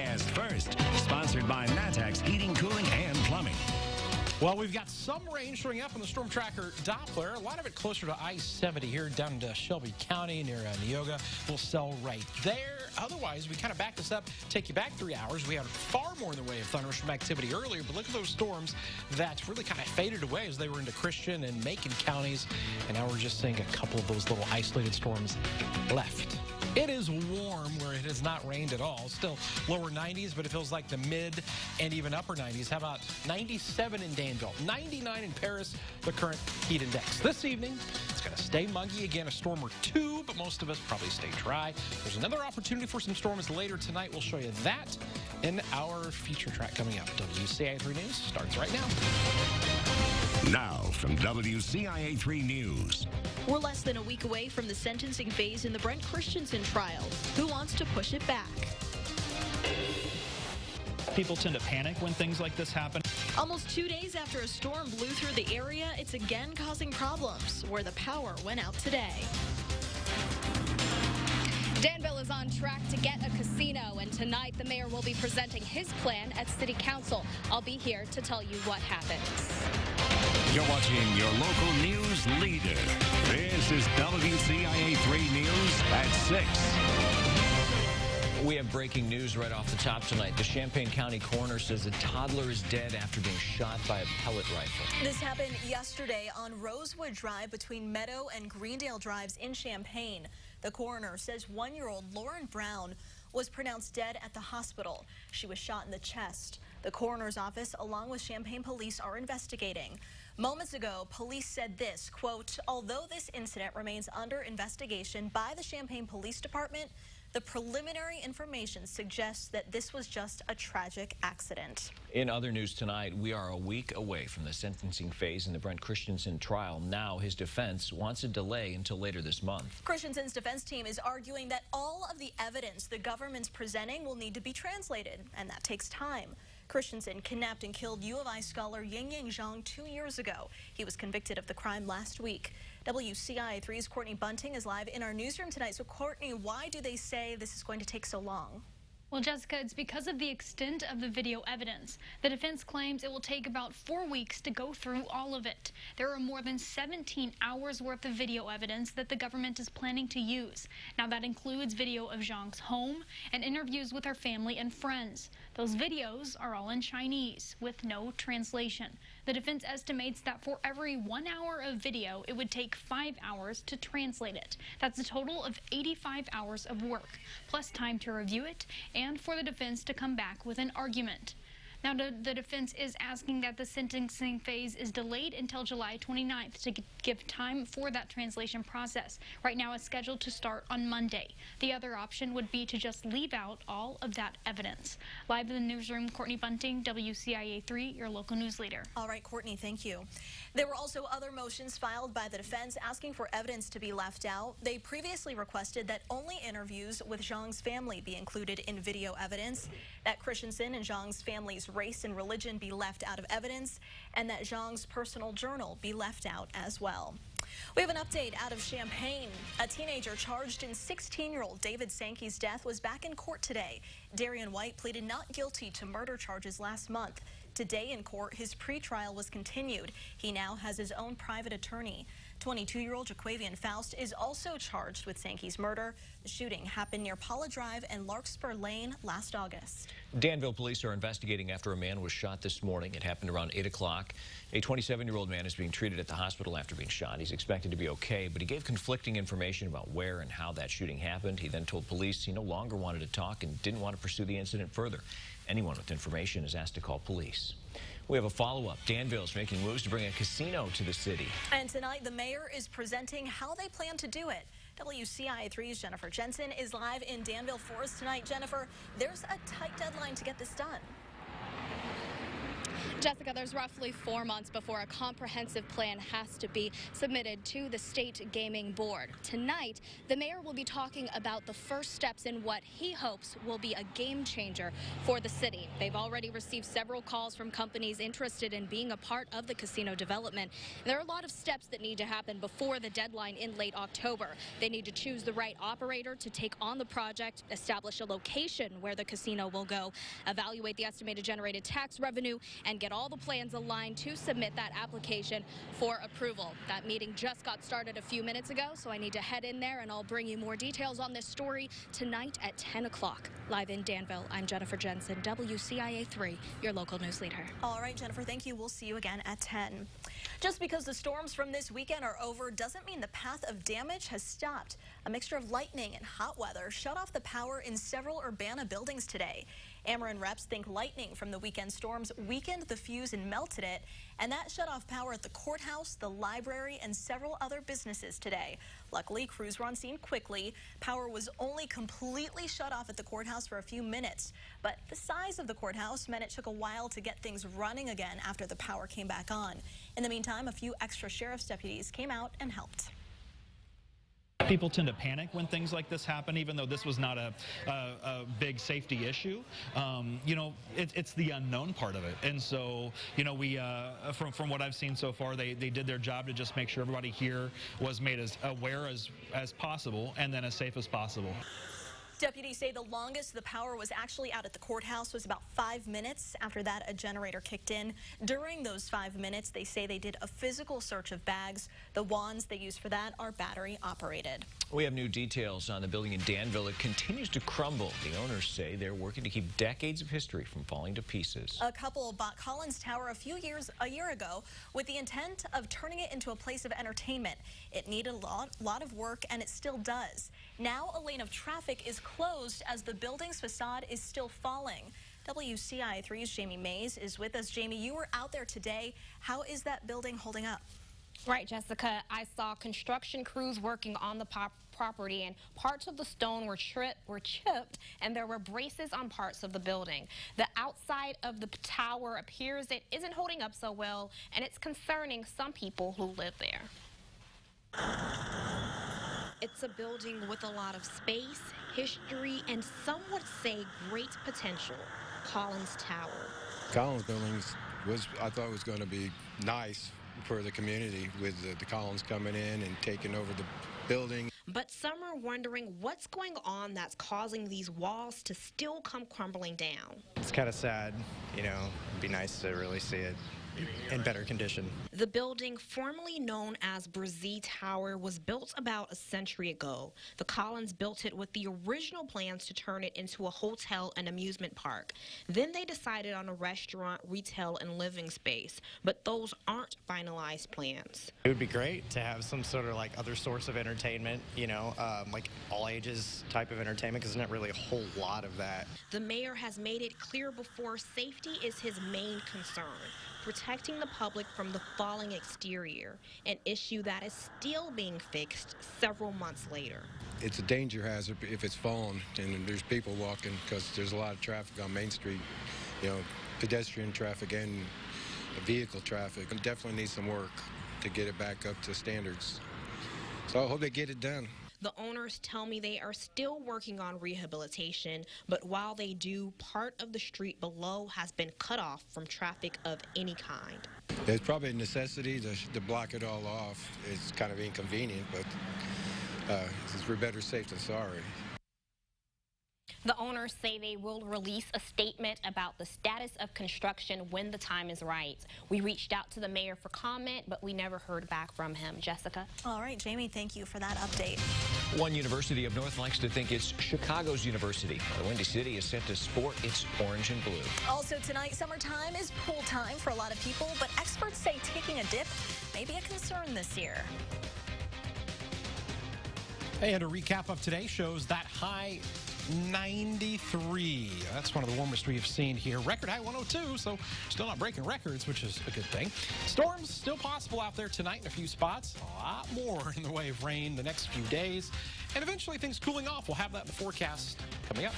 forecast first. Sponsored by Natex Heating, Cooling, and Plumbing. Well, we've got some rain showing up on the Storm Tracker Doppler. A lot of it closer to I-70 here down to Shelby County near Neoga. We'll sell right there. Otherwise, we kind of back this up, take you back 3 hours. We had far more in the way of thunderstorm activity earlier, but look at those storms that really kind of faded away as they were into Christian and Macon counties. And now we're just seeing a couple of those little isolated storms left. It is warm where it has not rained at all. Still lower 90s, but it feels like the mid and even upper 90s. How about 97 in Danville, 99 in Paris, the current heat index. This evening, it's going to stay muggy again, a storm or two, but most of us probably stay dry. There's another opportunity for some storms later tonight. We'll show you that in our feature track coming up. WCIA 3 News starts right now. Now from WCIA 3 News. We're less than a week away from the sentencing phase in the Brent Christensen trial. Who wants to push it back? People tend to panic when things like this happen. Almost 2 days after a storm blew through the area, it's again causing problems, where the power went out today. Danville is on track to get a casino, and tonight the mayor will be presenting his plan at City Council. I'll be here to tell you what happens. You're watching your local news leader. This is WCIA 3 News at 6. We have breaking news right off the top tonight. The Champaign County coroner says a toddler is dead after being shot by a pellet rifle. This happened yesterday on Rosewood Drive between Meadow and Greendale Drives in Champaign. The coroner says 1-year-old Lauren Brown was pronounced dead at the hospital. She was shot in the chest. The coroner's office, along with Champaign police, are investigating. Moments ago, police said this, quote, although this incident remains under investigation by the Champaign Police Department, the preliminary information suggests that this was just a tragic accident. In other news tonight, we are a week away from the sentencing phase in the Brent Christensen trial. Now his defense wants a delay until later this month. Christensen's defense team is arguing that all of the evidence the government's presenting will need to be translated, and that takes time. Christensen kidnapped and killed U of I scholar Yingying Zhang 2 years ago. He was convicted of the crime last week. WCIA 3's Courtney Bunting is live in our newsroom tonight. So, Courtney, why do they say this is going to take so long? Well, Jessica, it's because of the extent of the video evidence. The defense claims it will take about 4 weeks to go through all of it. There are more than 17 hours worth of video evidence that the government is planning to use. Now, that includes video of Zhang's home and interviews with her family and friends. Those videos are all in Chinese with no translation. The defense estimates that for every 1 hour of video, it would take 5 hours to translate it. That's a total of 85 hours of work, plus time to review it and for the defense to come back with an argument. Now, the defense is asking that the sentencing phase is delayed until July 29th to give time for that translation process. Right now, it's scheduled to start on Monday. The other option would be to just leave out all of that evidence. Live in the newsroom, Courtney Bunting, WCIA 3, your local news leader. All right, Courtney, thank you. There were also other motions filed by the defense asking for evidence to be left out. They previously requested that only interviews with Zhang's family be included in video evidence, that Christensen and Zhang's family's race and religion be left out of evidence, and that Zhang's personal journal be left out as well. We have an update out of Champaign. A teenager charged in 16-year-old David Sankey's death was back in court today. Darian White pleaded not guilty to murder charges last month. Today in court, his pretrial was continued. He now has his own private attorney. 22-year-old Jaquavian Faust is also charged with Sankey's murder. The shooting happened near Paula Drive and Larkspur Lane last August. Danville police are investigating after a man was shot this morning. It happened around 8 o'clock. A 27-year-old man is being treated at the hospital after being shot. He's expected to be okay, but he gave conflicting information about where and how that shooting happened. He then told police he no longer wanted to talk and didn't want to pursue the incident further. Anyone with information is asked to call police. We have a follow-up. Danville's making moves to bring a casino to the city. And tonight, the mayor is presenting how they plan to do it. WCIA 3's Jennifer Jensen is live in Danville for us tonight. Jennifer, there's a tight deadline to get this done. Jessica, there's roughly 4 months before a comprehensive plan has to be submitted to the State Gaming Board. Tonight, the mayor will be talking about the first steps in what he hopes will be a game changer for the city. They've already received several calls from companies interested in being a part of the casino development. There are a lot of steps that need to happen before the deadline in late October. They need to choose the right operator to take on the project, establish a location where the casino will go, evaluate the estimated generated tax revenue, and get all the plans aligned to submit that application for approval. That meeting just got started a few minutes ago, so I need to head in there, and I'll bring you more details on this story tonight at 10 o'clock. Live in Danville, I'm Jennifer Jensen, WCIA 3, your local news leader. All right, Jennifer, thank you. We'll see you again at 10. Just because the storms from this weekend are over doesn't mean the path of damage has stopped. A mixture of lightning and hot weather shut off the power in several Urbana buildings today. Ameren reps think lightning from the weekend storms weakened the fuse and melted it, and that shut off power at the courthouse, the library, and several other businesses today. Luckily, crews were on scene quickly. Power was only completely shut off at the courthouse for a few minutes, but the size of the courthouse meant it took a while to get things running again after the power came back on. In the meantime, a few extra sheriff's deputies came out and helped. People tend to panic when things like this happen, even though this was not a big safety issue. You know, it's the unknown part of it. And so, you know, we, from what I've seen so far, they did their job to just make sure everybody here was made as aware as possible and then as safe as possible. Deputies say the longest the power was actually out at the courthouse was about 5 minutes. After that, a generator kicked in. During those 5 minutes, they say they did a physical search of bags. The wands they use for that are battery operated. We have new details on the building in Danville. It continues to crumble. The owners say they're working to keep decades of history from falling to pieces. A couple bought Collins Tower a year ago with the intent of turning it into a place of entertainment. It needed a lot of work, and it still does. Now a lane of traffic is closed as the building's facade is still falling. WCIA 3's Jamie Mays is with us. Jamie, you were out there today. How is that building holding up? Right, Jessica. I saw construction crews working on the property, and parts of the stone were chipped, and there were braces on parts of the building. The outside of the tower appears it isn't holding up so well, and it's concerning some people who live there. It's a building with a lot of space, history, and some would say great potential. Collins Tower. Collins buildings I thought was going to be nice for the community with the Collins coming in and taking over the building. But some are wondering what's going on that's causing these walls to still come crumbling down. It's kind of sad, you know. It'd be nice to really see it in better condition. The building, formerly known as Brazee Tower, was built about a century ago. The Collins built it with the original plans to turn it into a hotel and amusement park. Then they decided on a restaurant, retail, and living space, but those aren't finalized plans. It would be great to have some sort of like other source of entertainment, you know, like all ages type of entertainment, because there's not really a whole lot of that. The mayor has made it clear before safety is his main concern. Protecting the public from the falling exterior, an issue that is still being fixed several months later. It's a danger hazard if it's fallen and there's people walking, because there's a lot of traffic on Main Street, you know, pedestrian traffic and vehicle traffic. It definitely needs some work to get it back up to standards. So I hope they get it done. The owners tell me they are still working on rehabilitation, but while they do, part of the street below has been cut off from traffic of any kind. There's probably a necessity to block it all off. It's kind of inconvenient, but we're better safe than sorry. The owners say they will release a statement about the status of construction when the time is right. We reached out to the mayor for comment, but we never heard back from him. Jessica? All right, Jamie, thank you for that update. One university up north likes to think it's Chicago's university. The Windy City is set to sport its orange and blue. Also tonight, summertime is pool time for a lot of people, but experts say taking a dip may be a concern this year. Hey, and a recap of today shows that high 93. That's one of the warmest we have seen here. Record high 102, so still not breaking records, which is a good thing. Storms still possible out there tonight in a few spots. A lot more in the way of rain the next few days. And eventually things cooling off. We'll have that in the forecast coming up.